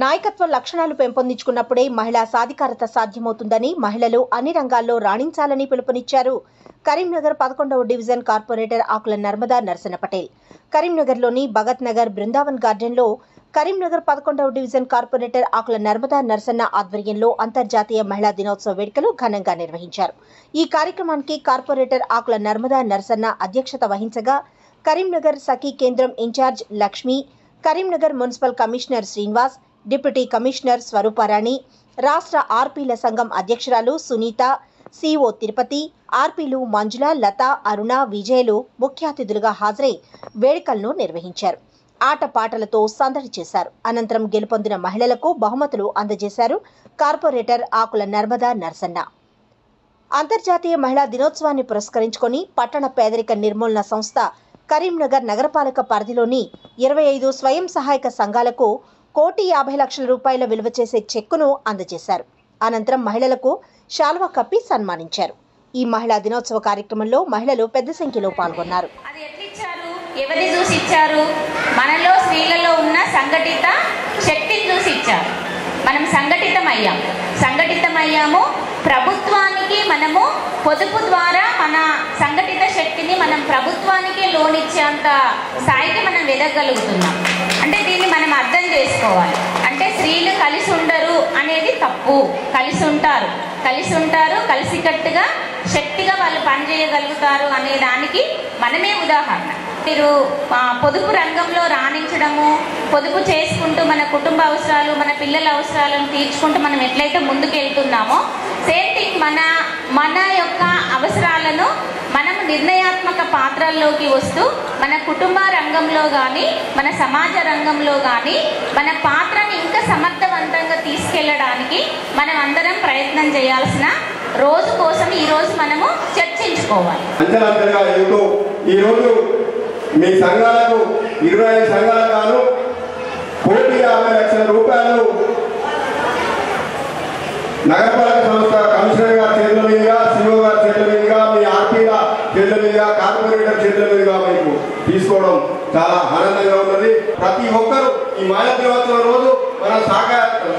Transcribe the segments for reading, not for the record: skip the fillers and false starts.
నాయకత్వ లక్షణాలు పెంపొందించుకున్నప్పుడే మహిళా సాధికారత సాధ్యమవుతుందని, మహిళలు అన్ని రంగాల్లో రాణించాలని పిలుపునిచ్చారు కరీంనగర్ 11వ డివిజన్ కార్పొరేటర్ ఆకుల నర్మదా నరసన్న పటేల్. కరీంనగర్లోని భగత్ నగర్ బృందావన్ గార్డెన్లో కరీంనగర్ 11వ డివిజన్ కార్పొరేటర్ ఆకుల నర్మదా నరసన్న ఆధ్వర్యంలో అంతర్జాతీయ మహిళా దినోత్సవ వేడుకలు ఘనంగా నిర్వహించారు. ఈ కార్యక్రమానికి కార్పొరేటర్ ఆకుల నర్మదా నరసన్న అధ్యక్షత వహించగా, కరీంనగర్ సఖీ కేంద్రం in charge Lakshmi, Karimnagar municipal commissioner Srinivas, deputy commissioner Swaruparani, రాష్ట్ర ఆర్పీల సంఘం అధ్యక్షురాలు సునీత, సిఓ తిరుపతి, ఆర్పీలు మంజుల, లత, అరుణ, విజయలు ముఖ్య అతిథులుగా హాజరై వేడుకలను నిర్వహించారు. ఆటపాటలతో సందడి చేశారు. అనంతరం గెలుపొందిన మహిళలకు బహుమతులు అందజేశారు కార్పొరేటర్ ఆకుల నర్మదా నరసన్న. అంతర్జాతీయ మహిళా దినోత్సవాన్ని పురస్కరించుకొని పట్టణ పేదరిక నిర్మూలన సంస్థ కరీంనగర్ నగరపాలక పరిధిలోని 25 స్వయం సహాయక సంఘాలకు ₹1,50,00,000 విలువ చేసే చెక్కును అందజేశారు. అనంతరం మహిళలకు శాల్వా కప్పి సన్మానించారు. ఈ మహిళా దినోత్సవ కార్యక్రమంలో మహిళలు పెద్ద సంఖ్యలో పాల్గొన్నారు. ఎవరిని చూసి ఇచ్చారు? మనలో స్త్రీలలో ఉన్న సంఘటిత శక్తిని చూసి ఇచ్చారు. మనం సంఘటితమయ్యాము. ప్రభుత్వానికి మనము పొదుపు ద్వారా మన సంఘటిత శక్తిని మనం ప్రభుత్వానికి లోన్ ఇచ్చేంత స్థాయికి మనం ఎదగలుగుతున్నాం. అంటే దీన్ని మనం అర్థం చేసుకోవాలి. అంటే స్త్రీలు కలిసి ఉండరు అనేది తప్పు. కలిసి ఉంటారు, కలిసికట్టుగా శక్తిగా వాళ్ళు పనిచేయగలుగుతారు అనే దానికి మనమే ఉదాహరణ. మీరు పొదుపు రంగంలో రాణించడము, పొదుపు చేసుకుంటూ మన కుటుంబ అవసరాలు, మన పిల్లల అవసరాలను తీర్చుకుంటూ మనం ఎట్లయితే ముందుకు వెళ్తున్నామో, సేమ్ థింగ్ మన యొక్క అవసరాలను మనం నిర్ణయాత్మక పాత్రల్లోకి వస్తూ మన కుటుంబ రంగంలో కానీ, మన సమాజ రంగంలో కానీ మన పాత్రని ఇంకా సమర్థవంతంగా తీసుకెళ్ళడానికి మనం అందరం ప్రయత్నం చేయాల్సిన రోజు కోసం ఈరోజు మనము చర్చించుకోవాలి. మీ సంఘాలకు 25 సంఘాలకు గాను ₹1,50,00,000 నగరపాలక సంస్థ కమిషనర్ గారి చేతుల మీదుగా, సిఓ గారి చేతుల మీదుగా, మీ ఆర్పీల చేతుల మీదుగా, కార్పొరేటర్ చేతుల మీదుగా మీకు తీసుకోవడం చాలా ఆనందంగా ఉన్నది. ప్రతి ఒక్కరూ ఈ మహిళా దినోత్సవం రోజు మన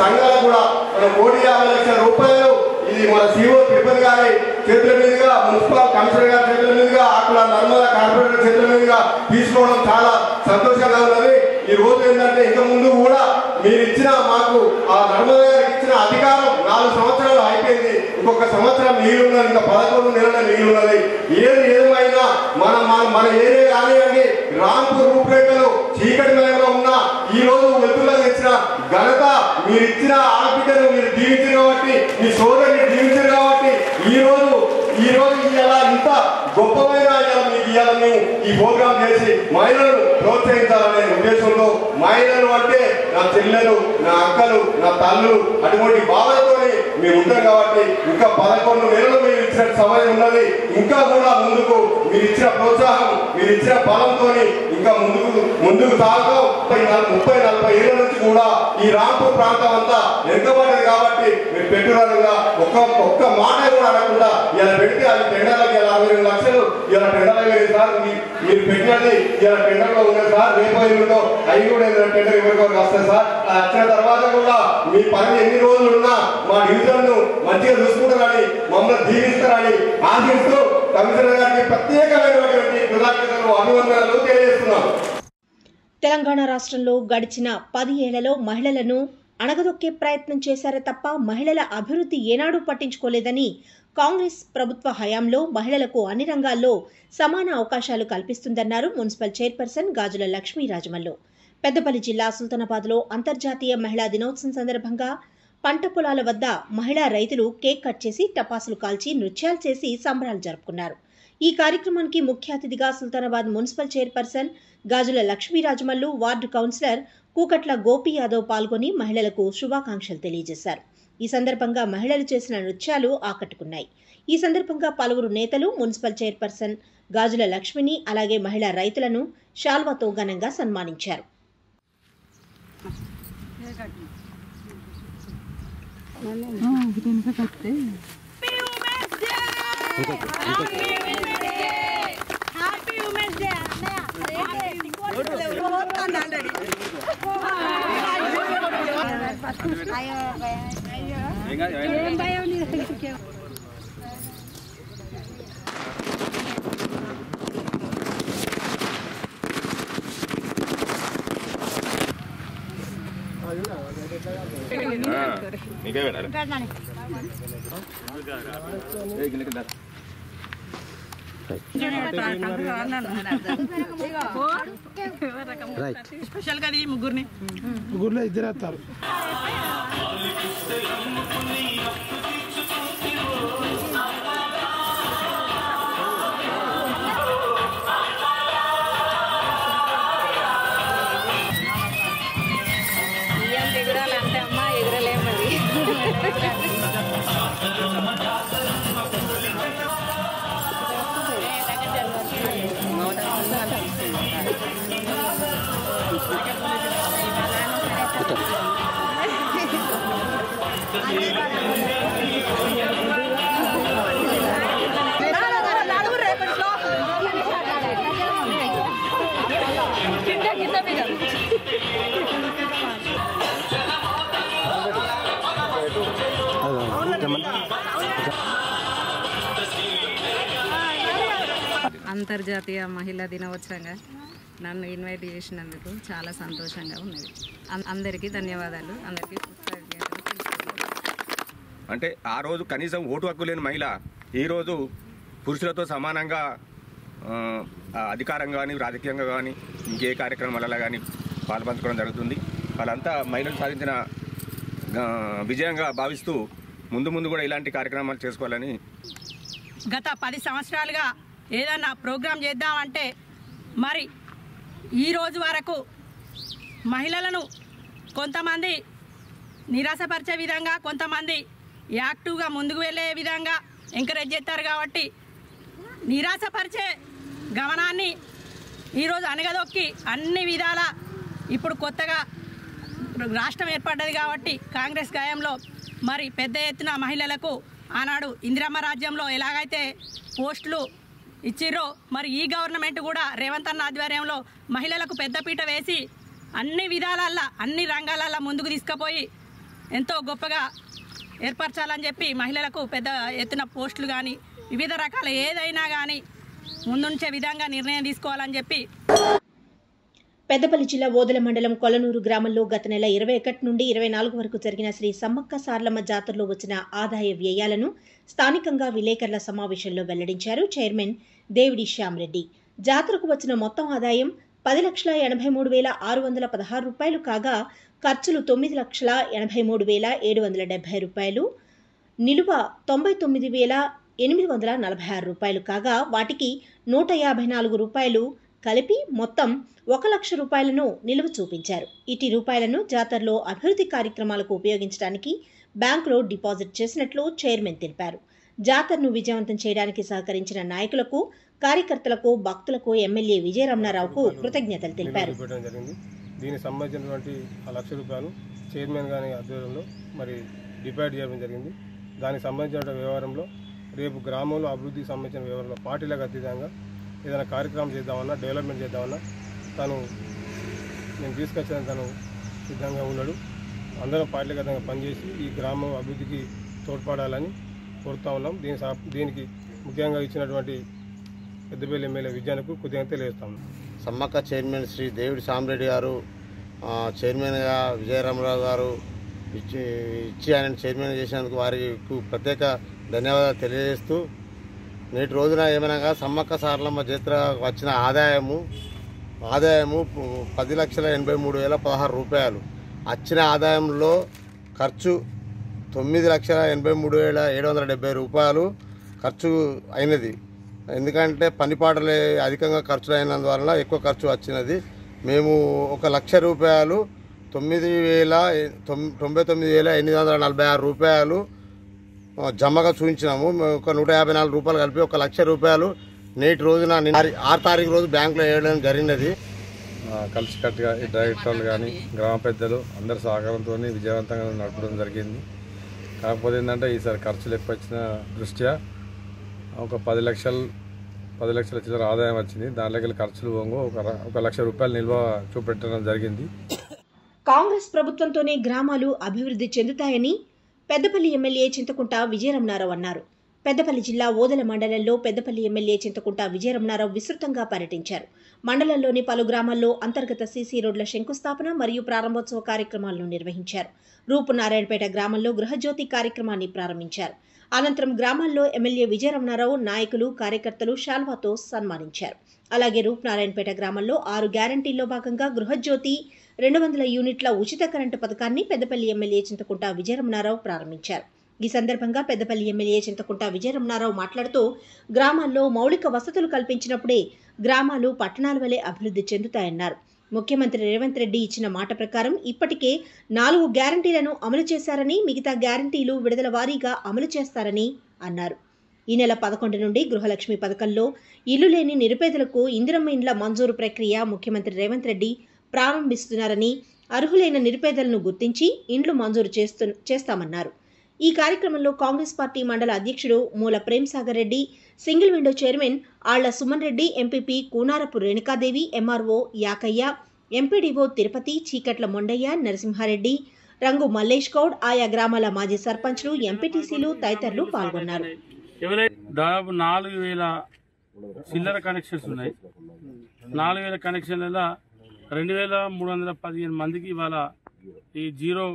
సంఘాలకు కూడా మనం ₹1,50,00,000 ఇది మన సిఓ తిరుపతి గారి చేతుల మీదుగా, మున్సిపల్ కమిషనర్ గారి చేతుల మీదుగా, ఆకుల నర్మదా కార్పొరేటర్ చేతుల మీదుగా తీసుకోవడం చాలా సంతోషంగా ఉన్నది. ఈ రోజు ఏంటంటే ఇంత ముందు కూడా మీరు ఇచ్చిన మాకు ఆ నర్మదా గారికి ఇచ్చిన అధికారం 4 సంవత్సరాలు అయిపోయింది. ఇంకొక సంవత్సరం మిగిలిన్నది, ఇంకా 11 నెలల మిగిలిన్నది. ఏమైనా మన ఏరియా కానివ్వండి, రాంపూర్ రూపురేఖలు చీకటిమయంగా ఉన్న ఈ రోజు వెలుగులోకి తెచ్చిన ఘనత మీరు ఇచ్చిన ఆడబిడ్డను మీరు దీవించారు కాబట్టి, మీ సోదరుని దీవించారు కాబట్టి ఈ రోజు ఇలా ఇంత గొప్పమైన మీకు ఇవ్వాలని ఈ ప్రోగ్రాం చేసి మహిళలను ప్రోత్సహించాలనే ఉద్దేశంలో, మహిళలు అంటే నా చెల్లెలు, నా అక్కలు, నా తల్లులు అటువంటి భావనతో మేము ఉంటాం కాబట్టి ఇంకా 11 నెలలు మీరు ఇచ్చిన సమయం ఉన్నది. ఇంకా కూడా ముందుకు మీరు ఇచ్చిన ప్రోత్సాహం, మీరు ఇచ్చిన బలంతో ఇంకా ముందుకు సాగుతాం. 30-40 ఏళ్ళ నుంచి కూడా ఈ రాంపూర్ ప్రాంతం అంతా వెనుకబడ్డది కాబట్టి మీరు పెట్టుదలగా ఒక్క మాట కూడా అనకుండా ఇలా పెడితే అది టెండర్లకి 62 లక్షలు ఇలా టెండర్లు సార్ మీరు పెట్టినది ఇలా టెండర్లో ఉన్నది సార్. రేపు అవి కూడా టెండర్ ఎవరికొరకు వస్తాయి సార్. వచ్చిన తర్వాత కూడా మీ పని ఎన్ని రోజులు ఉన్నా మా డివిజన్ ను మంచిగా చూసుకుంటారని, మమ్మల్ని దీవిస్తారని ఆశిస్తూ కమిషనర్ గారికి ప్రత్యేకమైనటువంటి కృతజ్ఞతలు, అభివందనలు తెలియజేస్తున్నాం. తెలంగాణ రాష్ట్రంలో గడిచిన 10 ఏళ్లలో మహిళలను అణగదొక్కే ప్రయత్నం చేశారే తప్ప మహిళల అభివృద్ధి ఏనాడూ పట్టించుకోలేదని, కాంగ్రెస్ ప్రభుత్వ హయాంలో మహిళలకు అన్ని రంగాల్లో సమాన అవకాశాలు కల్పిస్తుందన్నారు మున్సిపల్ చైర్పర్సన్ గాజుల లక్ష్మీ రాజమల్లు. పెద్దపల్లి జిల్లా సుల్తానాబాద్లో అంతర్జాతీయ మహిళా దినోత్సవం సందర్భంగా పంట పొలాల వద్ద మహిళా రైతులు కేక్ కట్ చేసి, టపాసులు కాల్చి, నృత్యాలు చేసి సంబరాలు జరుపుకున్నారు. ఈ కార్యక్రమానికి ముఖ్య అతిథిగా సుల్తానాబాద్ మున్సిపల్ చైర్పర్సన్ గాజుల లక్ష్మీ రాజమల్లు, వార్డు కౌన్సిలర్ కూకట్ల గోపి యాదవ్ పాల్గొని మహిళలకు శుభాకాంక్షలు తెలియజేశారు. ఈ సందర్భంగా మహిళలు చేసిన నృత్యాలు ఆకట్టుకున్నాయి. ఈ సందర్భంగా పలువురు నేతలు మున్సిపల్ చైర్పర్సన్ గాజుల లక్ష్మిని, అలాగే మహిళా రైతులను శాల్వాతో ఘనంగా సన్మానించారు. Happy Women's Day. స్పెషల్ గా ముగ్గురులో ఇద్దరు వస్తారు. ఎగురాలంటే అమ్మ ఎగురలేం మరి. అంతర్జాతీయ మహిళా దినోత్సవంగా నన్ను ఇన్వైట్ చేసినందుకు చాలా సంతోషంగా ఉన్నది. అందరికీ ధన్యవాదాలు. అందరికీ అంటే ఆ రోజు కనీసం ఓటు హక్కు లేని మహిళ ఈరోజు పురుషులతో సమానంగా అధికారం కానీ రాజకీయంగా కానీ ఇంకే కార్యక్రమాలలో కానీ పాల్పంచుకోవడం జరుగుతుంది. వాళ్ళంతా మహిళలు సాధించిన విజయంగా భావిస్తూ ముందు కూడా ఇలాంటి కార్యక్రమాలు చేసుకోవాలని. గత 10 సంవత్సరాలుగా ఏదన్నా ప్రోగ్రాం చేద్దామంటే మరి ఈ రోజు వరకు మహిళలను కొంతమంది నిరాశపరిచే విధంగా, కొంతమంది యాక్టివ్గా ముందుకు వెళ్ళే విధంగా ఎంకరేజ్ చేస్తారు. కాబట్టి నిరాశపరిచే గమనాన్ని ఈరోజు అణగదొక్కి అన్ని విధాల ఇప్పుడు కొత్తగా రాష్ట్రం ఏర్పడ్డది కాబట్టి కాంగ్రెస్ గాయంలో మరి పెద్ద ఎత్తున మహిళలకు ఆనాడు ఇందిరమ్మ రాజ్యంలో ఎలాగైతే పోస్టులు ఇచ్చిర్రో మరి ఈ గవర్నమెంట్ కూడా రేవంత్ అన్న ఆధ్వర్యంలో మహిళలకు పెద్దపీట వేసి అన్ని విధాలల్లో అన్ని రంగాలల్లో ముందుకు తీసుకుపోయి ఎంతో గొప్పగా ఏర్పరచాలని చెప్పి మహిళలకు పెద్ద ఎత్తున పోస్టులు కానీ వివిధ రకాల ఏదైనా కానీ ముందుంచే విధంగా నిర్ణయం తీసుకోవాలని చెప్పి. పెద్దపల్లి జిల్లా ఓదెల మండలం కొలనూరు గ్రామంలో గత నెల 21 నుండి 24 వరకు జరిగిన శ్రీ సమ్మక్క సార్లమ్మ జాతరలో వచ్చిన ఆదాయ వ్యయాలను స్థానికంగా విలేకరుల సమావేశంలో వెల్లడించారు చైర్మన్ దేవిడి శ్యామరెడ్డి. జాతరకు వచ్చిన మొత్తం ఆదాయం 10,83,616 రూపాయలు కాగా ఖర్చులు 9,83,770 రూపాయలు, నిలువ 99,846 రూపాయలు కాగా వాటికి 154 రూపాయలు కలిపి మొత్తం 1,00,000 రూపాయలను నిలువ చూపించారు. ఇటీ రూపాయలను జాతరలో అభివృద్ధి కార్యక్రమాలకు ఉపయోగించడానికి బ్యాంకులో డిపాజిట్ చేసినట్లు చైర్మన్ తెలిపారు. జాతరను విజయవంతం చేయడానికి సహకరించిన నాయకులకు, కార్యకర్తలకు, భక్తులకు ఎమ్మెల్యే విజయరమణారావుకు కృతజ్ఞతలు తెలిపారు. దీనికి సంబంధించినటువంటి 1,00,000 రూపాయలు చైర్మన్ గారి ఆధ్వర్యంలో మరి డిపాజిట్ చేయడం జరిగింది. దానికి సంబంధించిన వ్యవహారంలో రేపు గ్రామంలో అభివృద్ధికి సంబంధించిన వ్యవహారంలో పార్టీలకు అతీతంగా ఏదైనా కార్యక్రమం చేద్దామన్నా, డెవలప్మెంట్ చేద్దామన్నా నేను తీసుకొచ్చిన తను సిద్ధంగా ఉన్నాడు. అందరం పార్టీలకు అతీతంగా పనిచేసి ఈ గ్రామం అభివృద్ధికి తోడ్పడాలని కోరుతా ఉన్నాం. దీనికి ముఖ్యంగా ఇచ్చినటువంటి పెద్దపల్లి ఎమ్మెల్యే విజయానికి కృతజ్ఞతలు తెలియజేస్తాము. సమ్మక్క చైర్మన్ శ్రీ దేవిడి శ్యామరెడ్డి గారు చైర్మన్గా విజయరామరావు గారు ఇచ్చి ఆయన చైర్మన్ చేసినందుకు వారికి ప్రత్యేక ధన్యవాదాలు తెలియజేస్తూ, నేటి రోజున ఏమనగా సమ్మక్క సారలమ్మ జాతర వచ్చిన ఆదాయము 10,83,16 రూపాయలు. వచ్చిన ఆదాయంలో ఖర్చు 9,83,770 రూపాయలు ఖర్చు అయినది. ఎందుకంటే పనిపాటలే అధికంగా ఖర్చులు అయినందువలన ఎక్కువ ఖర్చు వచ్చినది. మేము 1,00,000 రూపాయలు 99,846 రూపాయలు జమగా చూపించినాము. ఒక 154 రూపాయలు కలిపి 1,00,000 రూపాయలు నేటి రోజున 6 తారీఖు రోజు బ్యాంకులో వేయడం జరిగినది. కలిసికట్టుగా డైరెక్టర్లు కానీ గ్రామ పెద్దలు అందరి సహకారంతో విజయవంతంగా నడపడం జరిగింది. కాకపోతే ఏంటంటే ఈసారి ఖర్చులు ఎక్కువ వచ్చిన దృష్ట్యా ఒక 10 లక్షల చిల్లర ఆదాయం వచ్చింది. దాంట్లోకి ఖర్చులు పోంగు 1,00,000 రూపాయలు నిల్వ చూపెట్టడం జరిగింది. కాంగ్రెస్ ప్రభుత్వంతోనే గ్రామాలు అభివృద్ధి చెందుతాయని పెద్దపల్లి ఎమ్మెల్యే చింతకుంట విజయరమణారావు అన్నారు. పెద్దపల్లి జిల్లా ఓదెల మండలంలో పెద్దపల్లి ఎమ్మెల్యే చింతకుంట విజయరమణారావు విస్తృతంగా పర్యటించారు. మండలంలోని పలు గ్రామాల్లో అంతర్గత సీసీ రోడ్ల శంకుస్థాపన మరియు ప్రారంభోత్సవ కార్యక్రమాలను నిర్వహించారు. రూపునారాయణపేట గ్రామంలో గృహజ్యోతి కార్యక్రమాన్ని ప్రారంభించారు. అనంతరం గ్రామాల్లో ఎమ్మెల్యే విజయరమణారావు నాయకులు, కార్యకర్తలు శాల్వాతో సన్మానించారు. అలాగే రూపునారాయణపేట గ్రామంలో 6 గ్యారంటీల్లో భాగంగా గృహజ్యోతి 200 యూనిట్ల ఉచిత కరెంటు పథకాన్ని పెద్దపల్లి ఎమ్మెల్యే చింతకుంట విజయరమణారావు ప్రారంభించారు. ఈ సందర్భంగా పెద్దపల్లి ఎమ్మెల్యే చింతకుంట విజయరమణారావు మాట్లాడుతూ గ్రామాల్లో మౌలిక వసతులు కల్పించినప్పుడే గ్రామాలు పట్టణాల వలె అభివృద్ధి చెందుతాయన్నారు. ముఖ్యమంత్రి రేవంత్ రెడ్డి ఇచ్చిన మాట ప్రకారం ఇప్పటికే 4 గ్యారంటీలను అమలు చేశారని, మిగతా గ్యారంటీలు విడుదల వారీగా అమలు చేస్తారని అన్నారు. ఈ నెల 11 నుండి గృహలక్ష్మి పథకంలో ఇల్లు లేని నిరుపేదలకు ఇందిరమ్మ ఇండ్ల మంజూరు ప్రక్రియ ముఖ్యమంత్రి రేవంత్ రెడ్డి ప్రారంభిస్తున్నారని, అర్హులైన నిరుపేదలను గుర్తించి ఇండ్లు మంజూరు చేస్తామన్నారు. ఈ కార్యక్రమంలో కాంగ్రెస్ పార్టీ మండల అధ్యక్షుడు Moola Premsagar Reddy, single window chairman Alla Suman Reddy, MPP Koonarapu Renukadevi, MRO Yakaiah, MPDO Tirupati, Cheekatla Mondaiah, Narasimhareddy, Rangu Mallesh Goud, ఆయా గ్రామాల మాజీ సర్పంచ్లు, ఎంపీటీసీలు తదితరులు పాల్గొన్నారు. దాదాపు 4000 చిల్లర కనెక్షన్స్ ఉన్నాయి. 4000 కనెక్షన్లలో 2315 మందికి ఇవాళ ఈ జీరో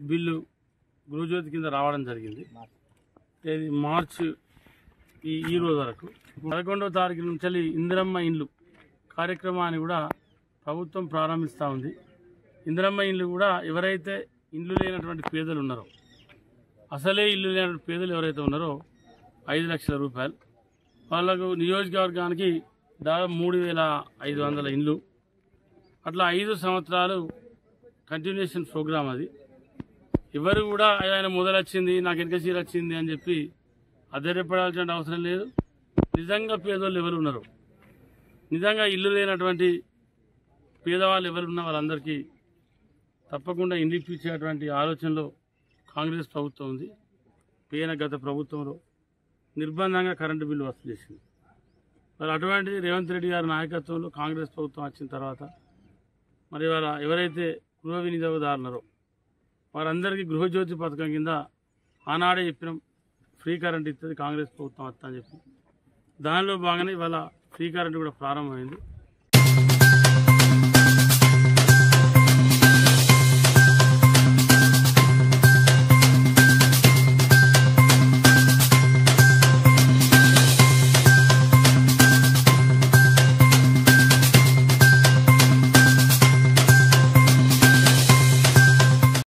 బిల్లు గృహజ్యోతి కింద రావడం జరిగింది. ఇది మార్చి ఈ రోజు వరకు 11వ తారీఖు నుంచి ఇందిరమ్మ ఇండ్లు కార్యక్రమాన్ని కూడా ప్రభుత్వం ప్రారంభిస్తూ ఉంది. ఇందిరమ్మ ఇండ్లు కూడా ఎవరైతే ఇండ్లు లేనటువంటి పేదలు ఉన్నారో, అసలే ఇల్లు లేనటువంటి పేదలు ఎవరైతే ఉన్నారో 5 లక్షల రూపాయలు వాళ్ళకు నియోజకవర్గానికి దాదాపు 3500 ఇండ్లు, అట్లా 5 సంవత్సరాలు కంటిన్యూషన్ ప్రోగ్రామ్. అది ఎవరు కూడా ఆయన మొదలొచ్చింది నాకు వెనక సీర వచ్చింది అని చెప్పి అధైర్యపడాల్సిన అవసరం లేదు. నిజంగా పేదవాళ్ళు ఎవరు ఉన్నారు, నిజంగా ఇల్లు లేనటువంటి పేదవాళ్ళు ఎవరున్నా వాళ్ళందరికీ తప్పకుండా ఇండ్లు ఇప్పించేటువంటి ఆలోచనలో కాంగ్రెస్ ప్రభుత్వం ఉంది. గత ప్రభుత్వంలో నిర్బంధంగా కరెంటు బిల్లు వసూలు చేసింది. మరి అటువంటిది రేవంత్ రెడ్డి గారి నాయకత్వంలో కాంగ్రెస్ ప్రభుత్వం వచ్చిన తర్వాత మరి వాళ్ళ ఎవరైతే గృహ వినియోగదారున్నారో వారందరికీ గృహజ్యోతి పథకం కింద ఆనాడే చెప్పిన ఫ్రీ కరెంట్ ఇస్తుంది కాంగ్రెస్ ప్రభుత్వం వస్తా అని చెప్పి, దానిలో భాగంగా ఇవాళ ఫ్రీ కరెంట్ కూడా ప్రారంభమైంది.